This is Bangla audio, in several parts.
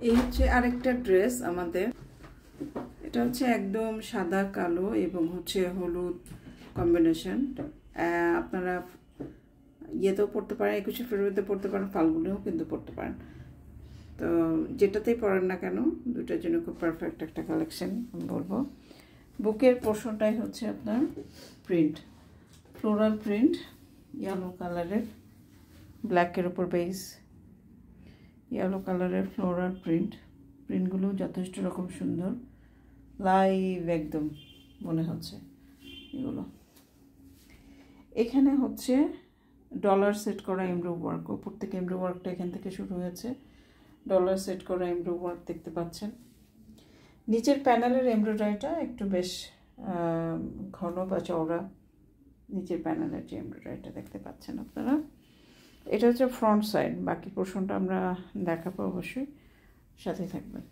এই হচ্ছে আরেকটা ড্রেস আমাদের। এটা হচ্ছে একদম সাদা কালো এবং হচ্ছে হলুদ কম্বিনেশন। আপনারা ইয়েতেও পড়তে পারেন, 21শে ফেব্রুয়ারিতে পড়তে পারেন, ফাল্গুনেও কিন্তু পড়তে পারেন। তো যেটাতেই পড়েন না কেন, দুটার জন্য খুব পারফেক্ট একটা কালেকশন আমি বলবো। বুকের পোর্শনটাই হচ্ছে আপনার প্রিন্ট, ফ্লোরাল প্রিন্ট, ইয়েলো কালারের, ব্ল্যাকের উপর বেস, ইয়েলো কালারের ফ্লোরাল প্রিন্টগুলো যথেষ্ট রকম সুন্দর, লাইভ একদম মনে হচ্ছে এগুলো। এখানে হচ্ছে ডলার সেট করা এমব্রো ওয়ার্ক, উপর থেকে এমব্রো ওয়ার্কটা এখান থেকে শুরু হয়েছে, ডলার সেট করা এমব্রো ওয়ার্ক দেখতে পাচ্ছেন। নিচের প্যানেলের এমব্রয়ডারিটা একটু বেশ ঘন বা চওড়া, নিচের প্যানেলের যে এমব্রয়ডারিটা দেখতে পাচ্ছেন আপনারা। এটা হচ্ছে ফ্রন্ট সাইড, বাকি পোর্শনটা আমরা দেখাবো অবশ্যই, সাথে থাকবেন।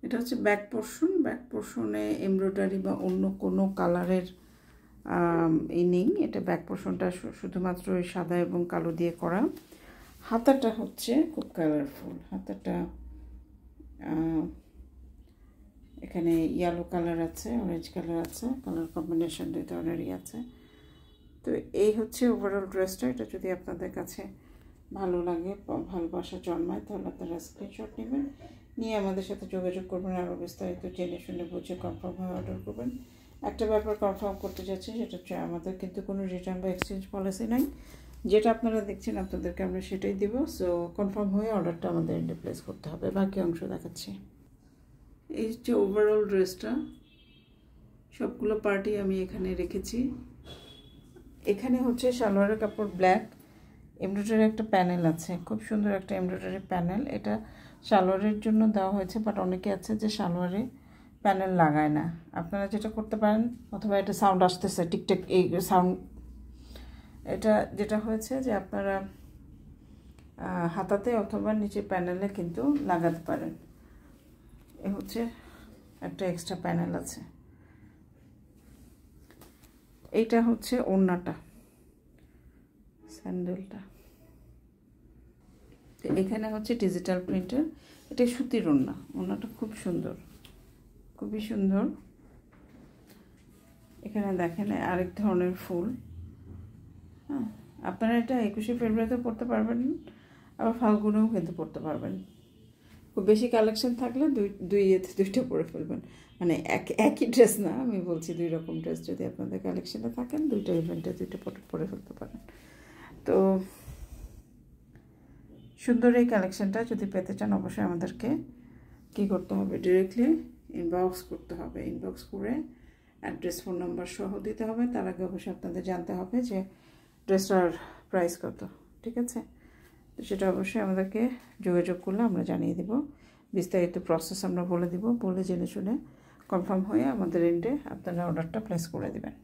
এটা হচ্ছে ব্যাক পোর্শন। ব্যাক পোর্শনে এমব্রয়ডারি বা অন্য কোনো কালারের এই নেই, এটা ব্যাক পোর্শনটা শুধুমাত্র ওই সাদা এবং কালো দিয়ে করা। হাতাটা হচ্ছে খুব কালারফুল, হাতাটা এখানে ইয়েলো কালার আছে, অরেঞ্জ কালার আছে, কালার কম্বিনেশন দুই ধরনেরই আছে। তো এই হচ্ছে ওভারঅল ড্রেসটা। এটা যদি আপনাদের কাছে ভালো লাগে, ভালোবাসা জন্মায়, তাহলে আপনারা স্ক্রিনশট নেবেন, নিয়ে আমাদের সাথে যোগাযোগ করবেন, আরও বিস্তারিত জেনে শুনে বুঝে কনফার্ম হয়ে অর্ডার করবেন। একটা ব্যাপার কনফার্ম করতে যাচ্ছি, সেটা হচ্ছে আমাদের কিন্তু কোনো রিটার্ন বা এক্সচেঞ্জ পলিসি নাই। যেটা আপনারা দেখছেন আপনাদেরকে আমরা সেটাই দেব। সো কনফার্ম হয়ে অর্ডারটা আমাদের এন্ডে প্লেস করতে হবে। বাকি অংশ দেখাচ্ছি। এই হচ্ছে ওভারঅল ড্রেসটা, সবগুলো পার্টি আমি এখানে রেখেছি। এখানে হচ্ছে সালোয়ারের কাপড় ব্ল্যাক, এমব্রয়ডারি একটা প্যানেল আছে, খুব সুন্দর একটা এমব্রয়ডারি প্যানেল। এটা সালোয়ারের জন্য দেওয়া হয়েছে, বাট অনেকে আছে যে সালোয়ারে প্যানেল লাগায় না। আপনারা যেটা করতে পারেন, অথবা এটা সাউন্ড আসতেছে টিকটেক, এই সাউন্ড, এটা যেটা হয়েছে যে আপনারা হাতাতে অথবা নিচে প্যানেলে কিন্তু লাগাতে পারেন। এ হচ্ছে একটা এক্সট্রা প্যানেল আছে। এইটা হচ্ছে ওড়নাটা, স্যান্ডেলটা। এখানে হচ্ছে ডিজিটাল প্রিন্টের, এটা সুতির ওড়না, ওড়নাটা খুব সুন্দর, খুবই সুন্দর। এখানে দেখেন আরেক ধরনের ফুল। হ্যাঁ, আপনারা এটা 21শে ফেব্রুয়ারিতে পড়তে পারবেন, আবার ফাল্গুনেও কিন্তু পড়তে পারবেন। খুব বেশি কালেকশন থাকলে দুইটা পরে ফেলবেন, মানে একই ড্রেস না, আমি বলছি দুই রকম ড্রেস যদি আপনাদের কালেকশনে থাকেন, দুইটা ইভেন্টে দুইটা পরে ফেলতে পারেন। তো সুন্দর এই কালেকশনটা যদি পেতে চান, অবশ্যই আমাদেরকে কী করতে হবে, ডিরেক্টলি ইনবক্স করতে হবে। ইনবক্স করে অ্যাড্রেস, ফোন নাম্বার সহ দিতে হবে। তার আগে অবশ্যই আপনাদের জানতে হবে যে ড্রেসটার প্রাইস কত, ঠিক আছে? তো সেটা অবশ্যই আমাদেরকে যোগাযোগ করলে আমরা জানিয়ে দেব, বিস্তারিত প্রসেস আমরা বলে দিব, বলে জেনে শুনে কনফার্ম হয়ে আমাদের এন্ডে আপনারা অর্ডারটা প্লেস করে দেবেন।